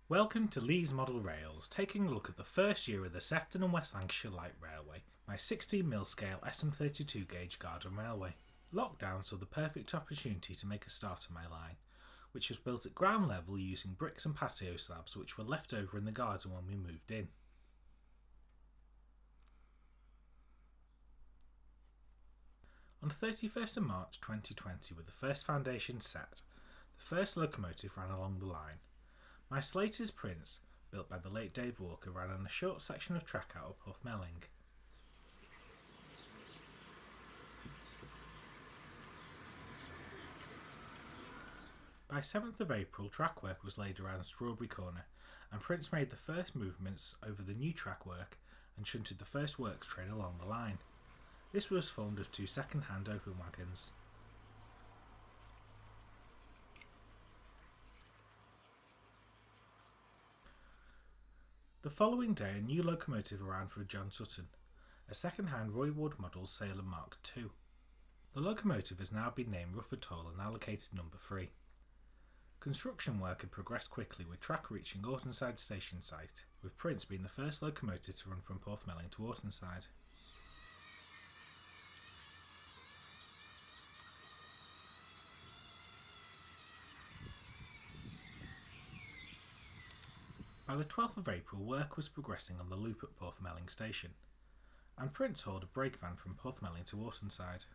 Welcome to Lee's Model Rails, taking a look at the first year of the Sefton and West Lancashire Light Railway, my 16mm scale SM32 gauge Garden Railway. Lockdown saw the perfect opportunity to make a start on my line, which was built at ground level using bricks and patio slabs which were left over in the garden when we moved in. On 31st of March 2020, with the first foundation set, the first locomotive ran along the line. My Slater's Prince, built by the late Dave Walker, ran on a short section of track out of Porthmelling. By 7th of April, track work was laid around Strawberry Corner, and Prince made the first movements over the new track work and shunted the first works train along the line. This was formed of two second-hand open wagons. The following day, a new locomotive arrived for John Sutton, a second-hand Roy Wood model Sailor Mark II. The locomotive has now been named Rough and allocated number 3. Construction work had progressed quickly, with track reaching Ortonside station site, with Prince being the first locomotive to run from Porthmelling to Ortonside. By the 12th of April, work was progressing on the loop at Porthmelling station, and Prince hauled a brake van from Porthmelling to Ortonside.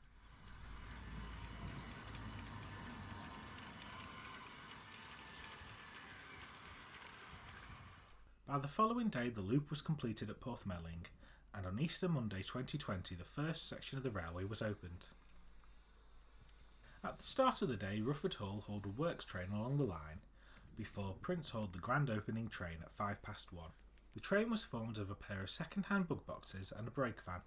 By the following day, the loop was completed at Porthmelling, and on Easter Monday 2020 the first section of the railway was opened. At the start of the day, Rufford Hall hauled a works train along the line, before Prince hauled the grand opening train at 1:05. The train was formed of a pair of second-hand bug boxes and a brake van.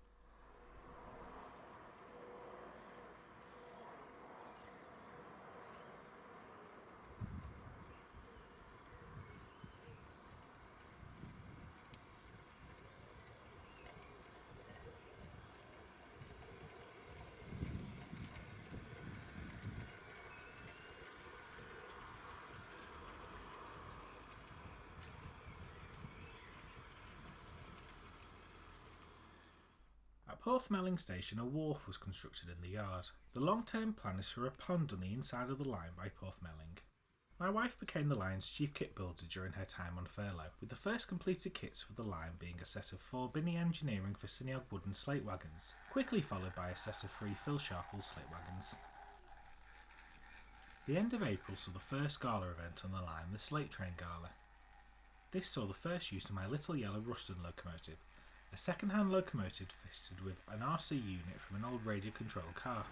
At Porthmelling station, a wharf was constructed in the yard. The long-term plan is for a pond on the inside of the line by Porthmelling. My wife became the line's chief kit builder during her time on furlough, with the first completed kits for the line being a set of 4 Binnie Engineering Ffestiniog wooden slate wagons, quickly followed by a set of 3 Phil Sharples slate wagons. The end of April saw the first Gala event on the line, the Slate Train Gala. This saw the first use of my little yellow Ruston locomotive, a second-hand locomotive fitted with an RC unit from an old radio-controlled car.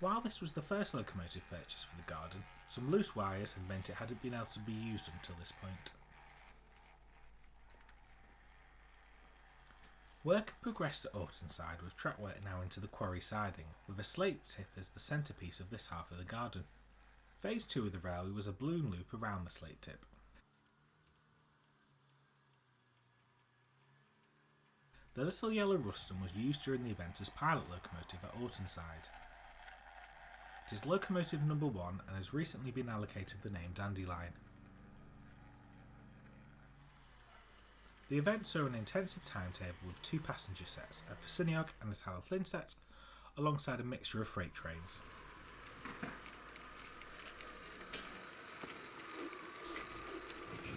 While this was the first locomotive purchase for the garden, some loose wires had meant it hadn't been able to be used until this point. Work had progressed at Ortonside, with track work now into the quarry siding, with a slate tip as the centrepiece of this half of the garden. Phase 2 of the railway was a balloon loop around the slate tip. The little yellow Ruston was used during the event as pilot locomotive at Ortonside. It is locomotive number 1 and has recently been allocated the name Dandelion. The event saw an intensive timetable with 2 passenger sets, a Ffestiniog and a Talyllyn set, alongside a mixture of freight trains.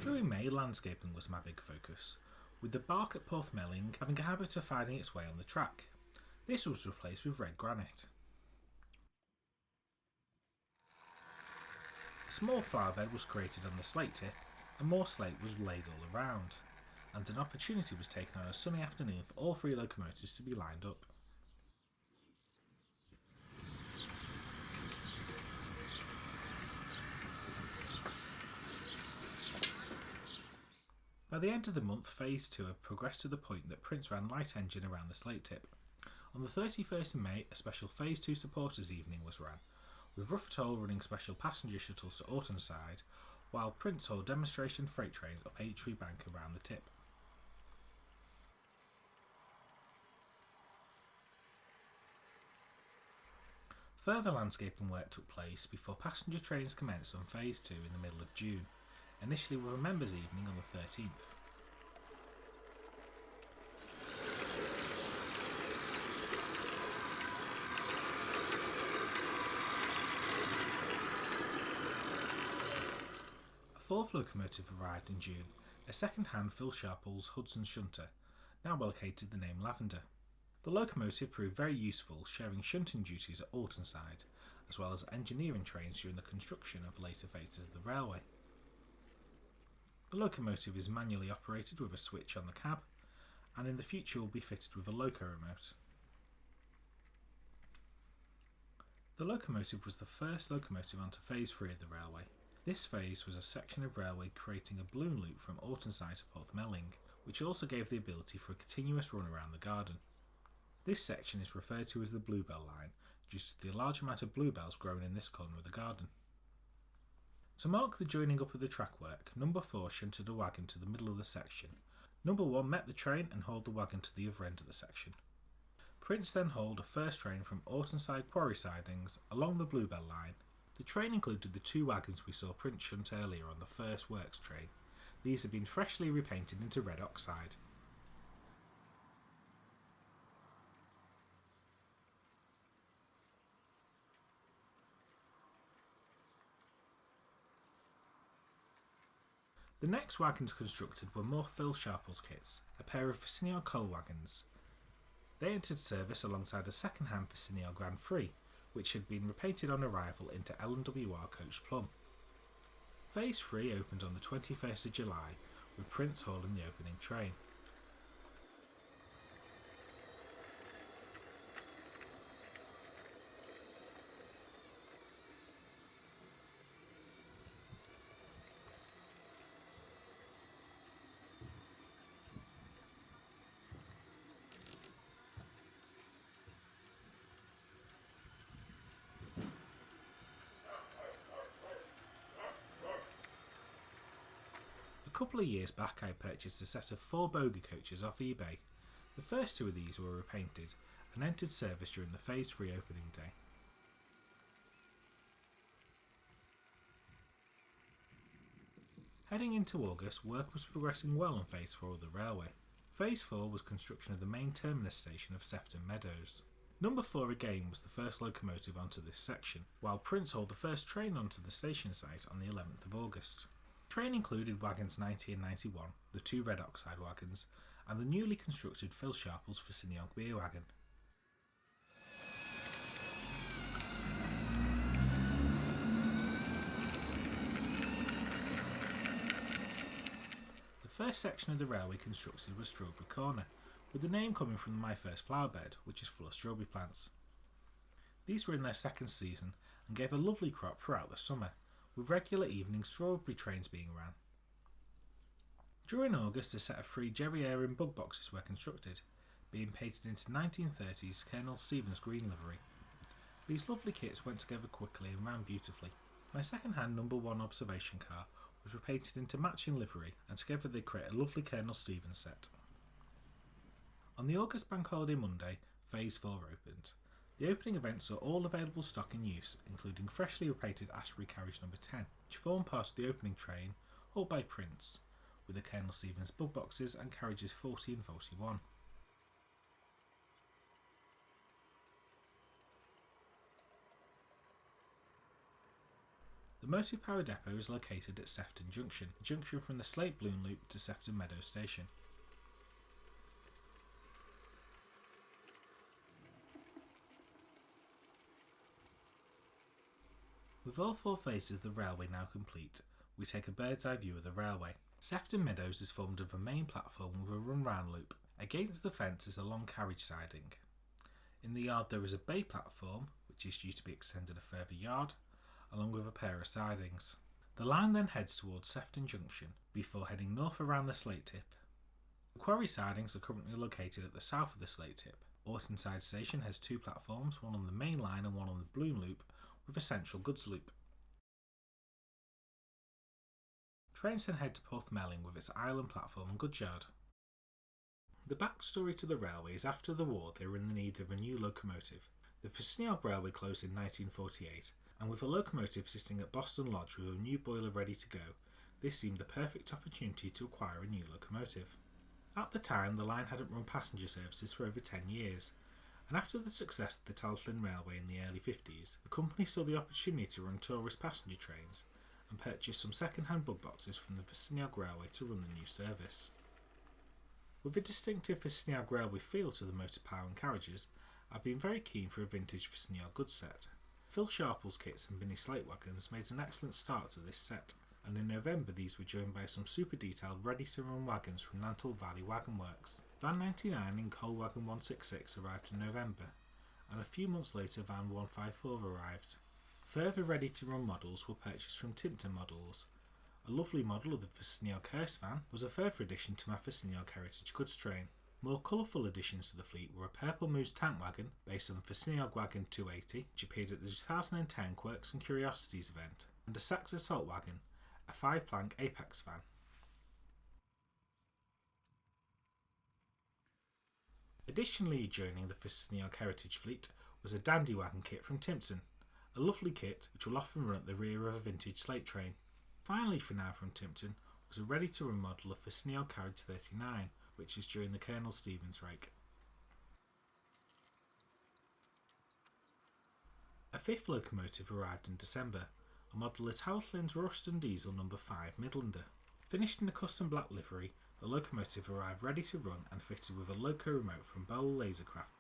Through May, landscaping was my big focus, with the bark at Porthmelling having a habit of finding its way on the track. This was replaced with red granite. A small flower bed was created on the slate tip, and more slate was laid all around, and an opportunity was taken on a sunny afternoon for all 3 locomotives to be lined up. By the end of the month, Phase 2 had progressed to the point that Prince ran light engine around the Slate tip. On the 31st of May, a special Phase 2 supporters evening was ran, with Rough running special passenger shuttles to Ortonside, while Prince hauled demonstration freight trains up Tree Bank around the tip. Further landscaping work took place before passenger trains commenced on Phase 2 in the middle of June, initially with a members' evening on the 13th. A fourth locomotive arrived in June, a second-hand Phil Sharples Hudson Shunter, now located the name Lavender. The locomotive proved very useful, sharing shunting duties at Ortonside, as well as engineering trains during the construction of later phases of the railway. The locomotive is manually operated with a switch on the cab, and in the future will be fitted with a loco remote. The locomotive was the first locomotive onto Phase 3 of the railway. This phase was a section of railway creating a balloon loop from Ortonside to Porthmelling, which also gave the ability for a continuous run around the garden. This section is referred to as the Bluebell line, due to the large amount of bluebells grown in this corner of the garden. To mark the joining up of the track work, number 4 shunted a wagon to the middle of the section. Number 1 met the train and hauled the wagon to the other end of the section. Prince then hauled a first train from Ortonside quarry sidings along the Bluebell line. The train included the 2 wagons we saw Prince shunt earlier on the first works train. These have been freshly repainted into red oxide. The next wagons constructed were more Phil Sharples kits, a pair of Ffestiniog coal wagons. They entered service alongside a second-hand Ffestiniog Grand 3, which had been repainted on arrival into L&WR Coach Plum. Phase 3 opened on the 21st of July, with Prince hauling the opening train. A couple of years back I purchased a set of 4 bogie coaches off eBay. The first 2 of these were repainted and entered service during the Phase 3 opening day. Heading into August, work was progressing well on Phase 4 of the railway. Phase 4 was construction of the main terminus station of Sefton Meadows. Number 4 again was the first locomotive onto this section, while Prince hauled the first train onto the station site on the 11th of August. The train included Wagons 90 and 91, the 2 red oxide wagons, and the newly constructed Phil Sharples Ffestiniog beer wagon. The first section of the railway constructed was Strawberry Corner, with the name coming from the My First Flower Bed, which is full of strawberry plants. These were in their second season and gave a lovely crop throughout the summer, with regular evening strawberry trains being ran. During August, a set of 3 Jerry Aaron bug boxes were constructed, being painted into 1930s Colonel Stevens green livery. These lovely kits went together quickly and ran beautifully. My second-hand number 1 observation car was repainted into matching livery, and together they create a lovely Colonel Stevens set. On the August Bank Holiday Monday, Phase 4 opened. The opening event saw all available stock in use, including freshly repainted Ashbury carriage number 10, which formed part of the opening train, hauled by Prince, with the Colonel Stevens bug boxes and carriages 40 and 41. The Motive Power Depot is located at Sefton Junction, a junction from the Slate Balloon Loop to Sefton Meadows Station. With all 4 phases of the railway now complete, we take a bird's eye view of the railway. Sefton Meadows is formed of a main platform with a run-round loop. Against the fence is a long carriage siding. In the yard there is a bay platform, which is due to be extended a further yard, along with a pair of sidings. The line then heads towards Sefton Junction before heading north around the Slate tip. The quarry sidings are currently located at the south of the Slate tip. Ortonside Station has two platforms, one on the main line and one on the Bloom Loop, with a central goods loop. Trains then head to Porthmelling with its island platform and goods yard. The backstory to the railway is after the war they were in the need of a new locomotive. The Ffestiniog railway closed in 1948, and with a locomotive sitting at Boston Lodge with a new boiler ready to go, this seemed the perfect opportunity to acquire a new locomotive. At the time, the line hadn't run passenger services for over 10 years, and after the success of the Talyllyn Railway in the early 50s, the company saw the opportunity to run tourist passenger trains and purchased some second-hand bug boxes from the Ffestiniog Railway to run the new service. With a distinctive Ffestiniog Railway feel to the motor power and carriages, I've been very keen for a vintage Ffestiniog goods set. Phil Sharples kits and Binnie Slate Wagons made an excellent start to this set, and in November these were joined by some super detailed ready-to-run wagons from Nantle Valley Wagon Works. Van 99 in Coal Wagon 166 arrived in November, and a few months later Van 154 arrived. Further ready-to-run models were purchased from Timpton Models. A lovely model of the Ffestiniog Hearse van was a further addition to my Ffestiniog Heritage goods train. More colourful additions to the fleet were a purple moose tank wagon based on the Ffestiniog Wagon 280, which appeared at the 2010 Quirks and Curiosities event, and a Sax Assault Wagon, a 5-plank Apex van. Additionally joining the Ffestiniog Heritage fleet was a dandy wagon kit from Timpton, a lovely kit which will often run at the rear of a vintage slate train. Finally for now from Timpton was a ready-to-run model of Ffestiniog Carriage 39, which is during the Colonel Stevens rake. A fifth locomotive arrived in December, a model of Talyllyn's Rust and Diesel No. 5 Midlander. Finished in a custom black livery, the locomotive arrived ready to run and fitted with a loco remote from Bowl Lasercraft.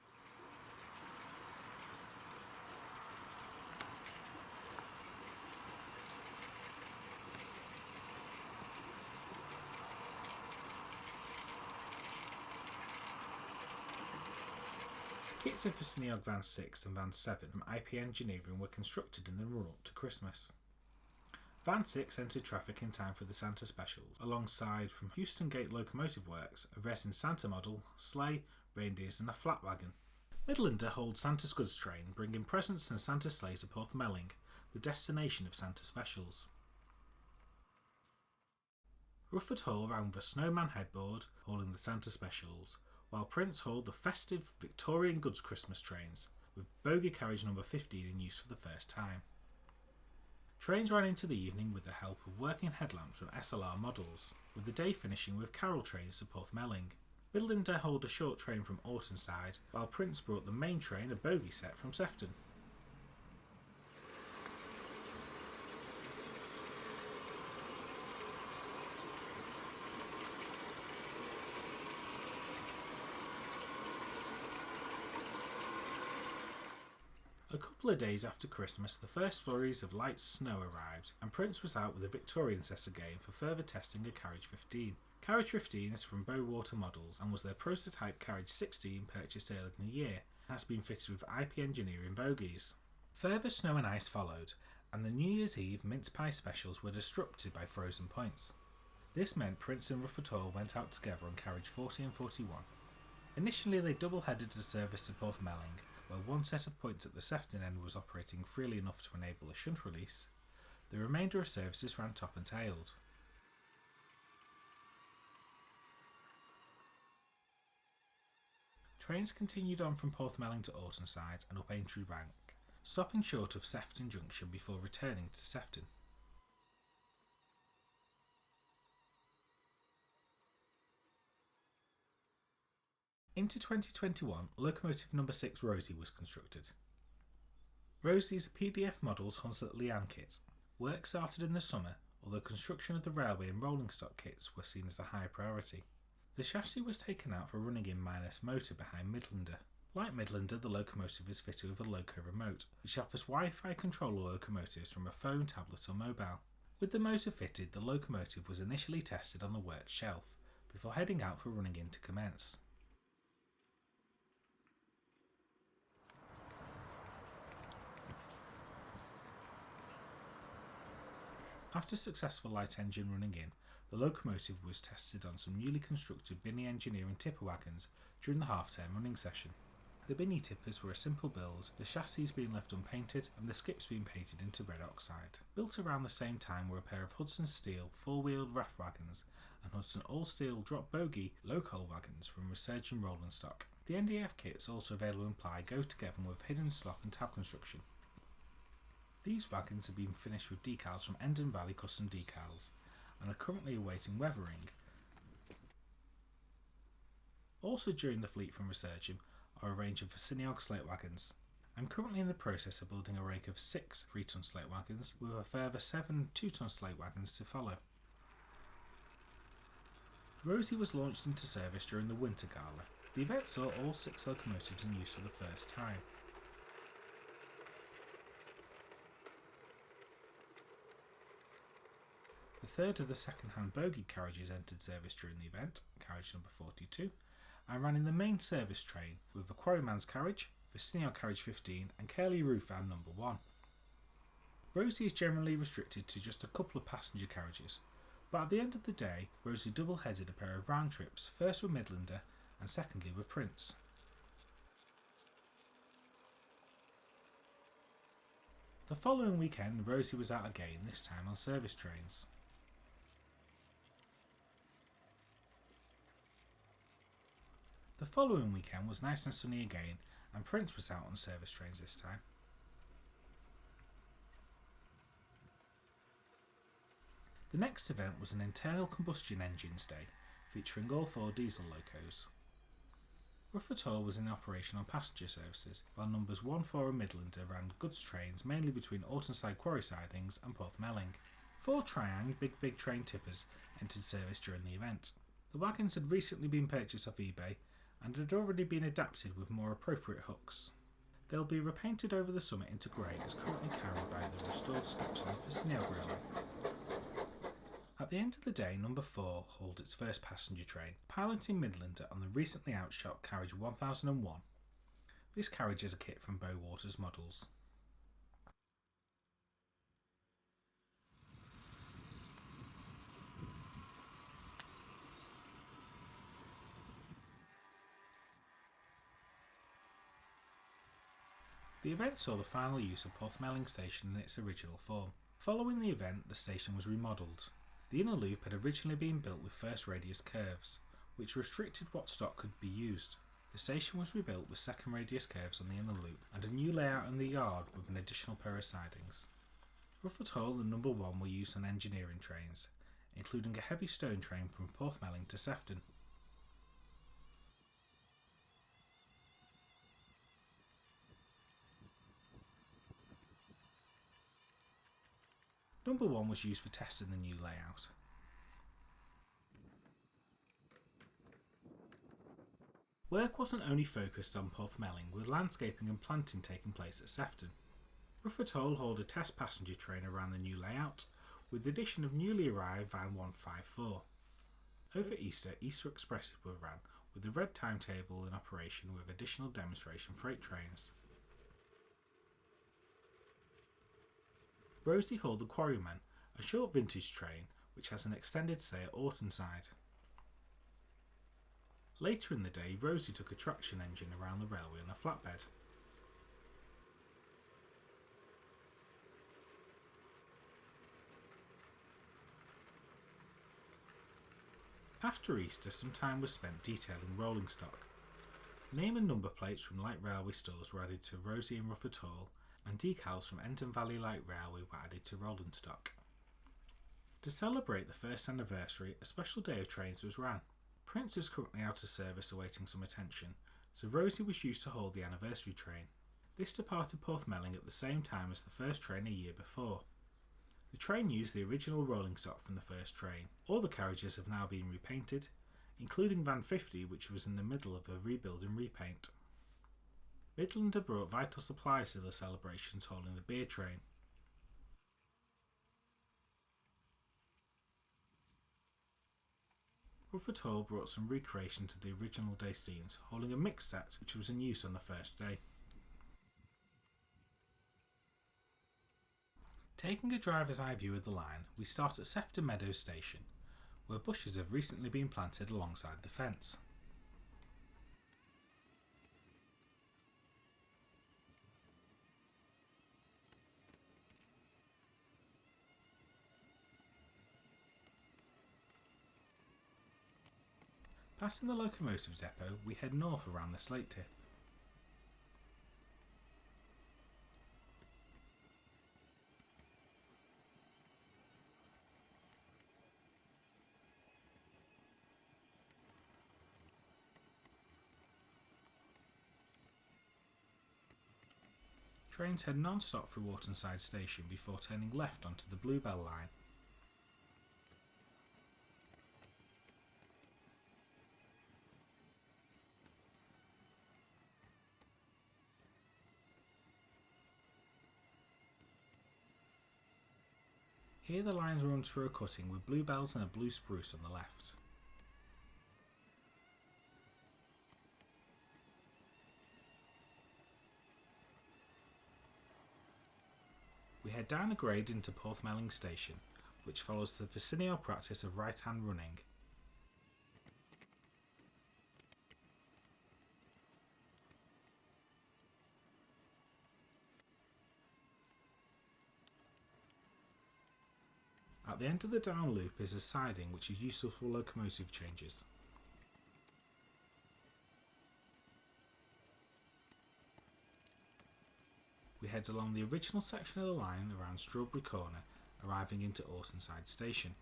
Kits of Ffestiniog Van 6 and Van 7 from IP Engineering were constructed in the run-up to Christmas. Van 6 entered traffic in time for the Santa specials, alongside from Houston Gate Locomotive Works, a resin Santa model, sleigh, reindeers and a flat wagon. Midlander holds Santa's goods train, bringing presents and Santa's sleigh to Porthmelling, the destination of Santa specials. Rufford Hall ran with a snowman headboard, hauling the Santa specials, while Prince hauled the festive Victorian goods Christmas trains, with bogie carriage number 15 in use for the first time. Trains ran into the evening with the help of working headlamps from SLR models, with the day finishing with carol trains to Porthmelling. Midlander hauled a short train from Ortonside, while Prince brought the main train a bogie set from Sefton. A couple of days after Christmas, the first flurries of light snow arrived, and Prince was out with a Victorian set again for further testing of Carriage 15. Carriage 15 is from Bowater Models and was their prototype Carriage 16 purchased earlier in the year and has been fitted with IP Engineering bogies. Further snow and ice followed, and the New Year's Eve mince pie specials were disrupted by frozen points. This meant Prince and Rufford Hall went out together on Carriage 40 and 41. Initially they double-headed a service to Porthmelling, where one set of points at the Sefton end was operating freely enough to enable a shunt release. The remainder of services ran top and tailed. Trains continued on from Porthmelling to Ortonside and up Aintree Bank, stopping short of Sefton Junction before returning to Sefton. Into 2021, Locomotive No. 6 Rosie was constructed. Rosie is a PDF Models Hunslet Liane kit. Work started in the summer, although construction of the railway and rolling stock kits were seen as a high priority. The chassis was taken out for running in minus motor behind Midlander. Like Midlander, the locomotive is fitted with a loco remote, which offers Wi-Fi control of locomotives from a phone, tablet or mobile. With the motor fitted, the locomotive was initially tested on the work shelf, before heading out for running in to commence. After successful light engine running in, the locomotive was tested on some newly constructed Binnie engineering tipper wagons during the half-term running session. The Binnie tippers were a simple build, the chassis being left unpainted and the skips being painted into red oxide. Built around the same time were a pair of Hudson steel 4-wheeled raft wagons and Hudson all-steel drop bogie Locoal wagons from Resurgam rolling stock. The NDF kits also available in ply go together with hidden slot and tab construction. These wagons have been finished with decals from Endon Valley Custom Decals and are currently awaiting weathering. Also during the fleet from Resurgam are a range of Ffestiniog slate wagons. I'm currently in the process of building a rake of 6 3-ton slate wagons with a further 7 2-ton slate wagons to follow. Rosie was launched into service during the winter gala. The event saw all 6 locomotives in use for the first time. The third of the second-hand bogie carriages entered service during the event, carriage number 42, and ran in the main service train with the Quarryman's carriage, Ffestiniog carriage 15 and Fairlie roof van number 1. Rosie is generally restricted to just a couple of passenger carriages, but at the end of the day Rosie double-headed a pair of round trips, first with Midlander and secondly with Prince. The following weekend Rosie was out again, this time on service trains. The following weekend was nice and sunny again, and Prince was out on service trains this time. The next event was an internal combustion engines day, featuring all 4 diesel locos. Rough was in operation on passenger services, while numbers 1, 4 and Midlander ran goods trains mainly between Ortonside quarry sidings and Porthmelling. 4 Triang big train tippers entered service during the event. The wagons had recently been purchased off eBay and had already been adapted with more appropriate hooks. They'll be repainted over the summit into grey as currently carried by the restored steps on the Ffestiniog railway. At the end of the day, number 4 hauled its first passenger train, piloting Midlander on the recently outshot carriage 1001. This carriage is a kit from Bowwater's Models. The event saw the final use of Porthmelling Station in its original form. Following the event, the station was remodelled. The inner loop had originally been built with first radius curves, which restricted what stock could be used. The station was rebuilt with second radius curves on the inner loop and a new layout in the yard with an additional pair of sidings. Rough and number 1 were used on engineering trains, including a heavy stone train from Porthmelling to Sefton. Number 1 was used for testing the new layout. Work wasn't only focused on Porthmelling, with landscaping and planting taking place at Sefton. Rough hauled a test passenger train around the new layout, with the addition of newly arrived Van 154. Over Easter Express were ran, with the red timetable in operation with additional demonstration freight trains. Rosie hauled the Quarryman, a short vintage train which has an extended stay at Ortonside. Later in the day, Rosie took a traction engine around the railway on a flatbed. After Easter, some time was spent detailing rolling stock. Name and number plates from light railway stores were added to Rosie and Rough and decals from Endon Valley Light Railway were added to rolling stock. To celebrate the first anniversary, a special day of trains was ran. Prince is currently out of service awaiting some attention, so Rosie was used to hold the anniversary train. This departed Porthmelling at the same time as the first train a year before. The train used the original rolling stock from the first train. All the carriages have now been repainted, including Van 50, which was in the middle of a rebuild and repaint. Midlander brought vital supplies to the celebrations hauling the beer train. Rough brought some recreation to the original day scenes, hauling a mix set which was in use on the first day. Taking a driver's eye view of the line, we start at Sefton Meadows Station, where bushes have recently been planted alongside the fence. Passing the locomotive depot, we head north around the Slate tip. Trains head non-stop through Wartonside Station before turning left onto the Bluebell line. Here the line runs through a cutting with bluebells and a blue spruce on the left. We head down a grade into Porthmelling Station, which follows the Ffestiniog practice of right-hand running. At the end of the down loop is a siding which is useful for locomotive changes. We head along the original section of the line around Strawberry Corner, arriving into Ortonside Station.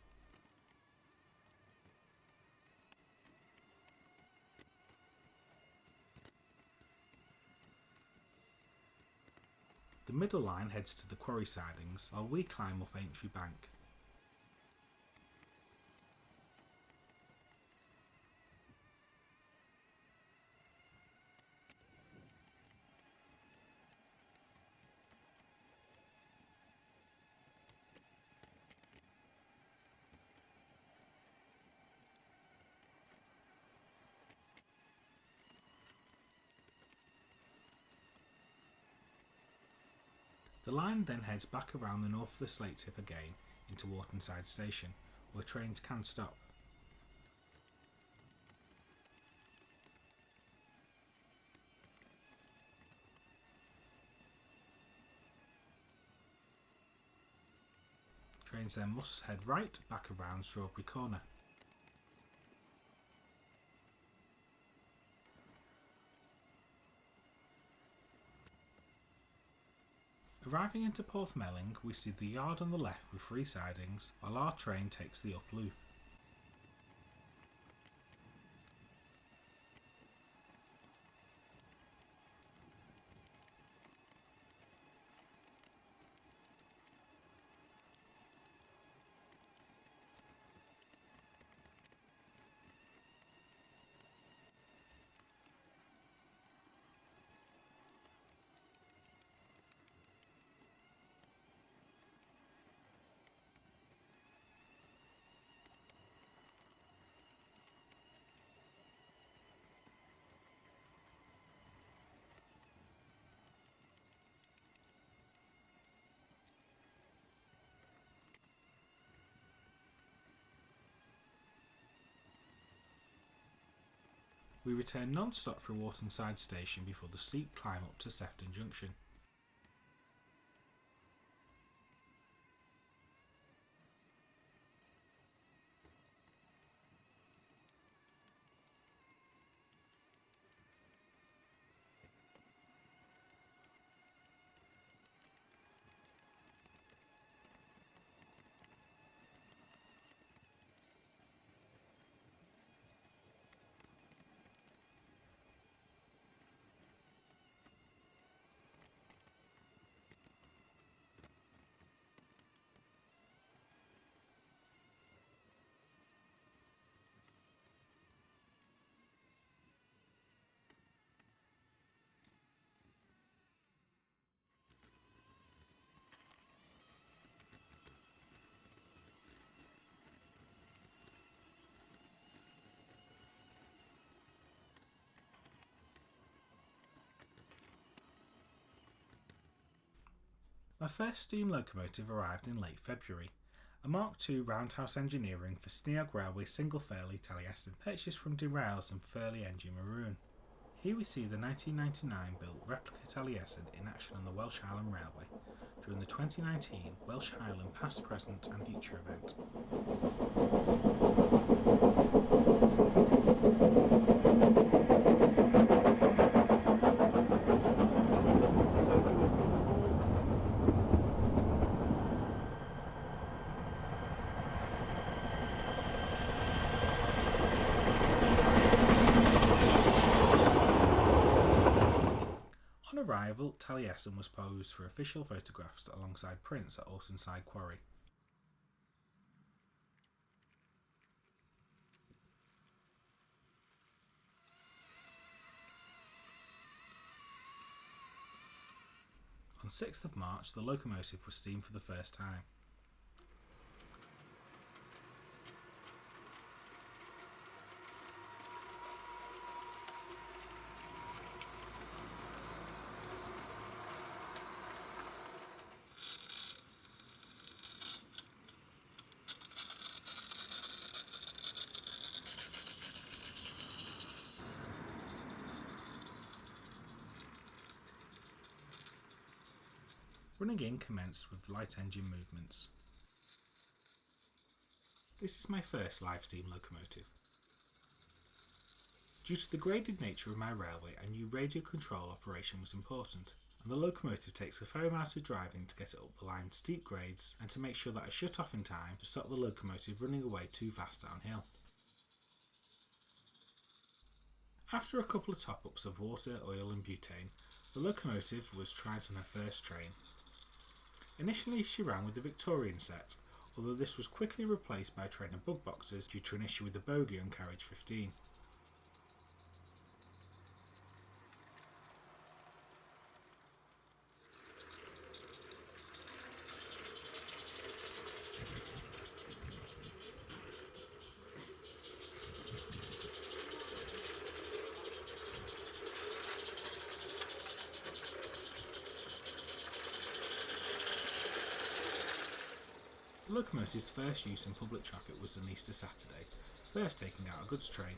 The middle line heads to the quarry sidings, while we climb up Aintree Bank. The line then heads back around the north of the Slate tip again into Wartonside Station, where trains can stop. Trains then must head right back around Strawberry Corner. Arriving into Porthmelling, we see the yard on the left with 3 sidings, while our train takes the up loop. We return non-stop through Wartonside Station before the steep climb up to Sefton Junction. My first steam locomotive arrived in late February, a Mark II Roundhouse engineering Ffestiniog Railway single Fairlie Taliesin, purchased from Derails and Fairlie Engine Maroon. Here we see the 1999 built replica Taliesin in action on the Welsh Highland Railway during the 2019 Welsh Highland Past, Present and Future event. On arrival, Taliesin was posed for official photographs alongside prints at Ortonside Quarry. On 6th of March, the locomotive was steamed for the first time. Running in commenced with light engine movements. This is my first live steam locomotive. Due to the graded nature of my railway, I knew radio control operation was important, and the locomotive takes a fair amount of driving to get it up the line steep grades and to make sure that I shut off in time to stop the locomotive running away too fast downhill. After a couple of top-ups of water, oil and butane, the locomotive was tried on her first train. Initially she ran with the Victorian set, although this was quickly replaced by a train of bug boxes due to an issue with the bogie on carriage 15. The locomotive's first use in public traffic was on Easter Saturday, first taking out a goods train.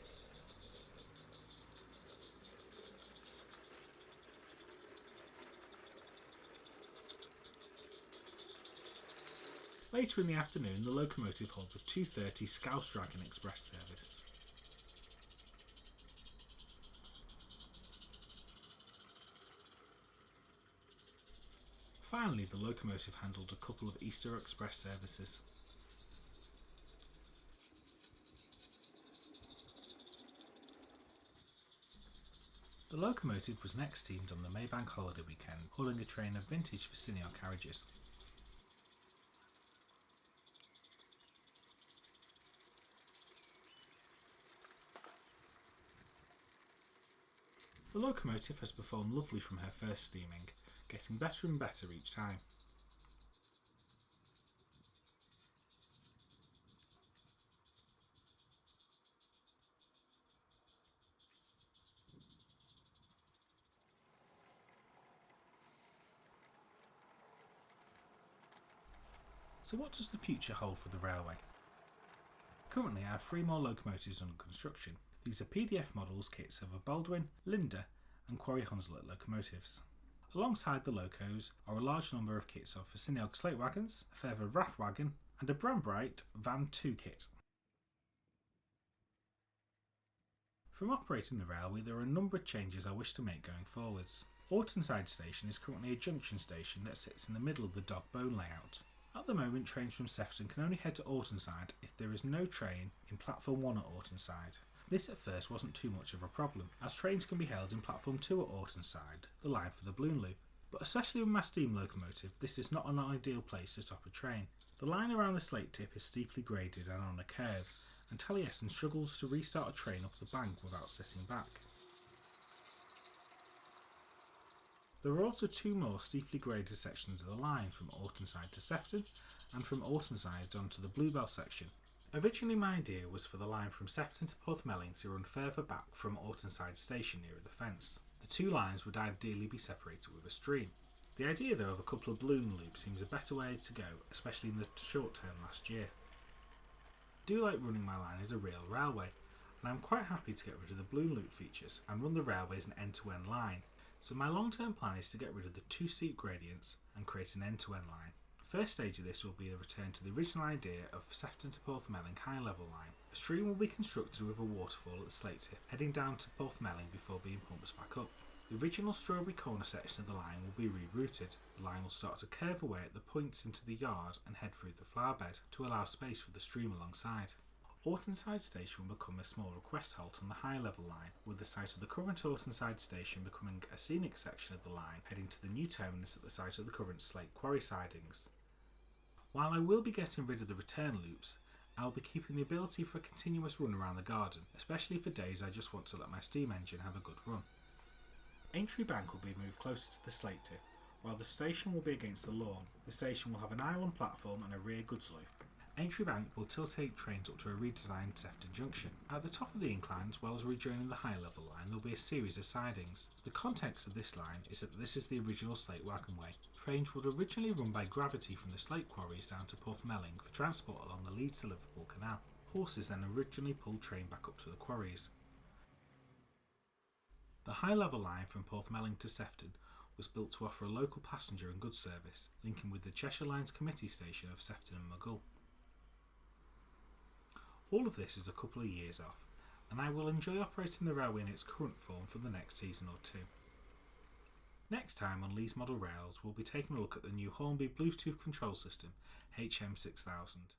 Later in the afternoon, the locomotive hauled the 2:30 Scouse Dragon Express service. Finally, the locomotive handled a couple of Easter Express services. The locomotive was next steamed on the Maybank holiday weekend, hauling a train of vintage Ffestiniog carriages. The locomotive has performed lovely from her first steaming, getting better and better each time. So what does the future hold for the railway? Currently I have 3 more locomotives under construction. These are PDF models kits of a Baldwin, Linda and Quarry Hunslet locomotives. Alongside the locos are a large number of kits of Ffestiniog Slate Wagons, a further Raff Wagon and a Brambright Van 2 kit. From operating the railway there are a number of changes I wish to make going forwards. Ortonside Station is currently a junction station that sits in the middle of the dog bone layout. At the moment trains from Sefton can only head to Ortonside if there is no train in Platform 1 at Ortonside. This at first wasn't too much of a problem, as trains can be held in Platform 2 at Ortonside, the line for the Balloon Loop. But especially with my steam locomotive, this is not an ideal place to stop a train. The line around the slate tip is steeply graded and on a curve, and Taliesin struggles to restart a train off the bank without sitting back. There are also 2 more steeply graded sections of the line from Ortonside to Sefton, and from Ortonside onto the Bluebell section. Originally my idea was for the line from Sefton to Porthmelling to run further back from Ortonside station nearer the fence. The 2 lines would ideally be separated with a stream. The idea though of a couple of balloon loops seems a better way to go, especially in the short term last year. I do like running my line as a real railway, and I'm quite happy to get rid of the balloon loop features and run the railway as an end-to-end line. So my long-term plan is to get rid of the two steep gradients and create an end-to-end line. The first stage of this will be a return to the original idea of Sefton to Porthmelling high level line. A stream will be constructed with a waterfall at the Slate tip, heading down to Porthmelling before being pumped back up. The original strawberry corner section of the line will be rerouted. The line will start to curve away at the points into the yard and head through the flower bed to allow space for the stream alongside. Ortonside Station will become a small request halt on the high level line, with the site of the current Ortonside Station becoming a scenic section of the line heading to the new terminus at the site of the current Slate quarry sidings. While I will be getting rid of the return loops, I will be keeping the ability for a continuous run around the garden, especially for days I just want to let my steam engine have a good run. Aintree Bank will be moved closer to the Slate tip, while the station will be against the lawn. The station will have an island platform and a rear goods loop. Aintree Bank will tilt-8 trains up to a redesigned Sefton junction. At the top of the incline, as well as rejoining the high level line, there will be a series of sidings. The context of this line is that this is the original Slate Wagon way. Trains would originally run by gravity from the Slate quarries down to Porthmelling for transport along the Leeds to Liverpool Canal. Horses then originally pulled train back up to the quarries. The high level line from Porthmelling to Sefton was built to offer a local passenger and goods service, linking with the Cheshire Line's committee station of Sefton and Locoal. All of this is a couple of years off, and I will enjoy operating the railway in its current form for the next season or two. Next time on Lee's Model Rails, we'll be taking a look at the new Hornby Bluetooth control system, HM6000.